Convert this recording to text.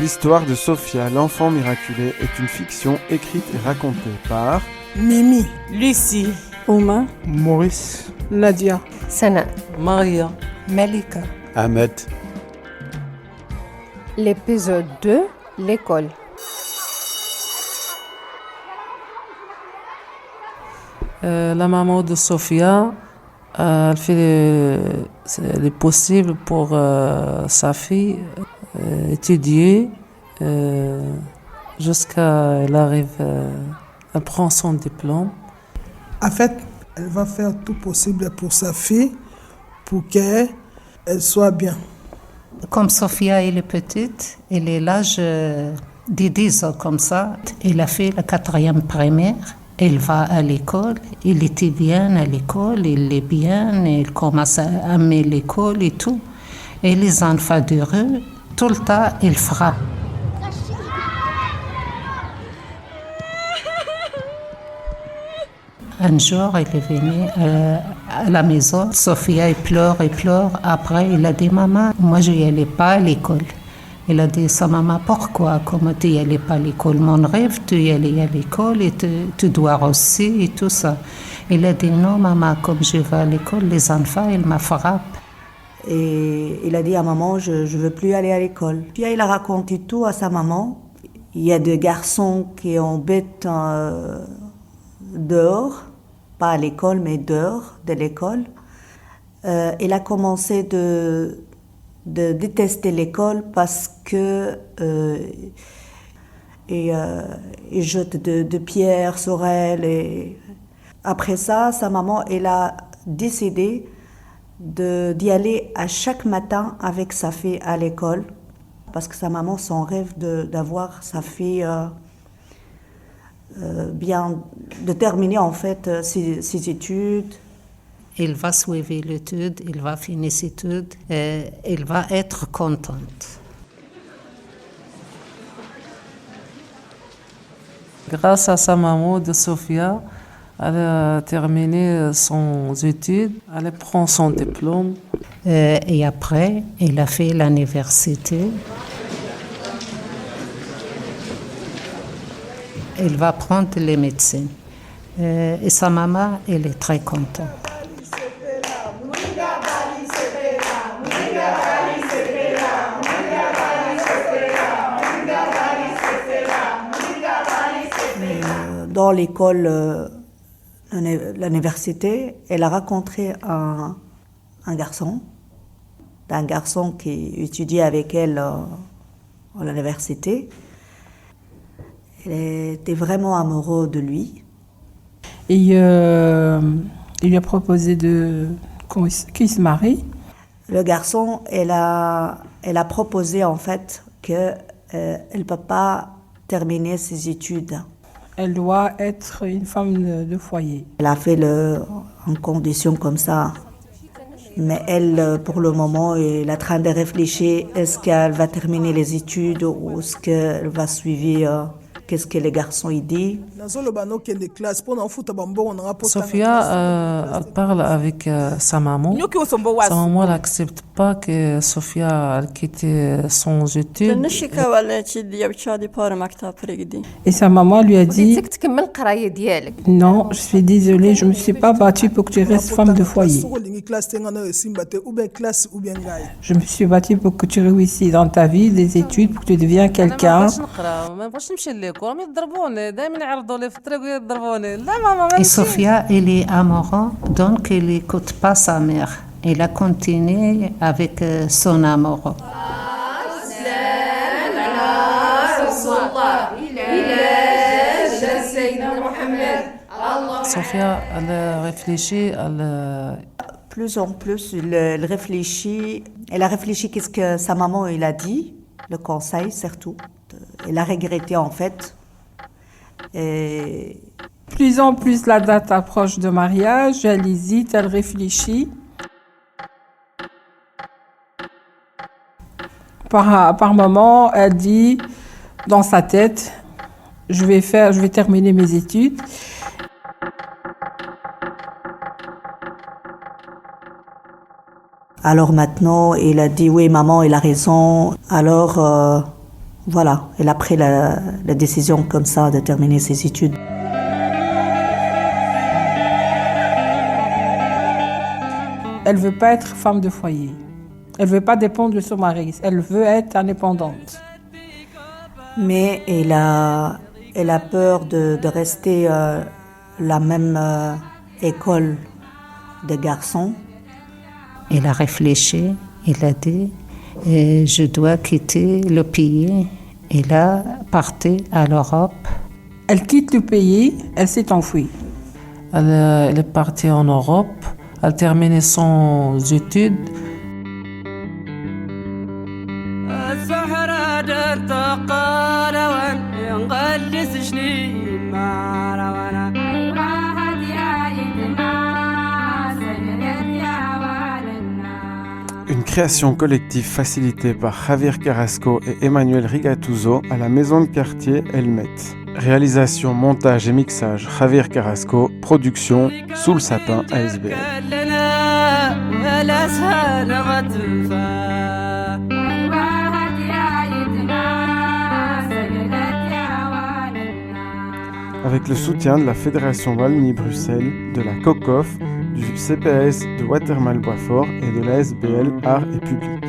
L'histoire de Sophia, l'enfant miraculé, est une fiction écrite et racontée par Mimi, Lucie, Ouma, Maurice, Nadia, Sana, Maria, Malika, Ahmed. L'épisode 2, l'école. La maman de Sophia, elle fait le possible pour sa fille étudier jusqu'à elle arrive, elle prend son diplôme. En fait, elle va faire tout possible pour sa fille pour qu'elle soit bien. Comme Sophia elle est petite, elle est l'âge de 10 ans comme ça. Elle a fait la 4e primaire. Elle va à l'école, elle était bien à l'école, elle est bien, elle commence à aimer l'école et tout. Et les enfants d'heureux, tout le temps, elle frappe. Un jour, elle est venue à la maison. Sophia, elle pleure. Après, elle a dit, maman, moi, je n'y allais pas à l'école. Elle a dit, sa maman, pourquoi? Comment tu n'y allais pas à l'école? Mon rêve, tu y allais à l'école et tu dois aussi et tout ça. Elle a dit, non, maman, comme je vais à l'école, les enfants, ils me frappent. Et il a dit à maman, je ne veux plus aller à l'école. Puis il a raconté tout à sa maman. Il y a des garçons qui embêtent dehors, pas à l'école, mais dehors de l'école. Il a commencé de détester l'école parce que il jette de pierres sur elle. Et après ça, sa maman, elle a décidé d'y aller à chaque matin avec sa fille à l'école parce que sa maman, son rêve d'avoir sa fille bien, de terminer en fait ses études. Elle va suivre l'étude, elle va finir ses études, elle va être contente. Grâce à sa maman de Sophia, elle a terminé son étude, elle prend son diplôme. Et après, elle a fait l'université. Elle va prendre les médecines. Et sa maman, elle est très contente. Dans l'école, l'université, elle a rencontré un garçon qui étudiait avec elle à l'université. Elle était vraiment amoureuse de lui. Et il lui a proposé qu'il se marie. Le garçon, elle a proposé en fait qu'elle ne peut pas terminer ses études. Elle doit être une femme de foyer. Elle a fait en condition comme ça. Mais elle, pour le moment, elle est en train de réfléchir. Est-ce qu'elle va terminer les études ou est-ce qu'elle va suivre qu'est-ce que les garçons y disent? Sophia, elle parle avec sa maman. Sa maman n'accepte pas que Sophia elle quitte son étude. Et sa maman lui a dit, non, je suis désolée, je ne me suis pas battue pour que tu restes femme de foyer. Je me suis battue pour que tu réussisses dans ta vie, des études, pour que tu deviennes quelqu'un. Et Sophia, elle est amoureuse, donc elle n'écoute pas sa mère. Elle a continué avec son amoureux. Sophia, elle réfléchit, Plus en plus, elle réfléchit. Elle a réfléchi qu'est-ce que sa maman elle a dit, le conseil surtout. Elle a regretté en fait. Et Plus en plus la date approche de mariage, elle hésite, elle réfléchit. Par moment, elle dit dans sa tête, je vais terminer mes études. alors maintenant, il a dit oui maman, il a raison. Alors voilà, elle a pris la décision comme ça de terminer ses études. Elle veut pas être femme de foyer. Elle veut pas dépendre de son mari. Elle veut être indépendante. Mais elle a peur de rester la même école des garçons. Elle a réfléchi, elle a dit je dois quitter le pays. Elle a parti à l'Europe. Elle quitte le pays, elle s'est enfuie. Elle est partie en Europe, elle a terminé son études. Une création collective facilitée par Javier Carrasco et Emmanuel Rigatuso à la maison de quartier Elmet. Réalisation, montage et mixage Javier Carrasco. Production Sous le sapin ASBL. Avec le soutien de la Fédération Wallonie-Bruxelles, de la COCOF, du CPAS de Watermal-Boisfort et de la SBL Art et Public.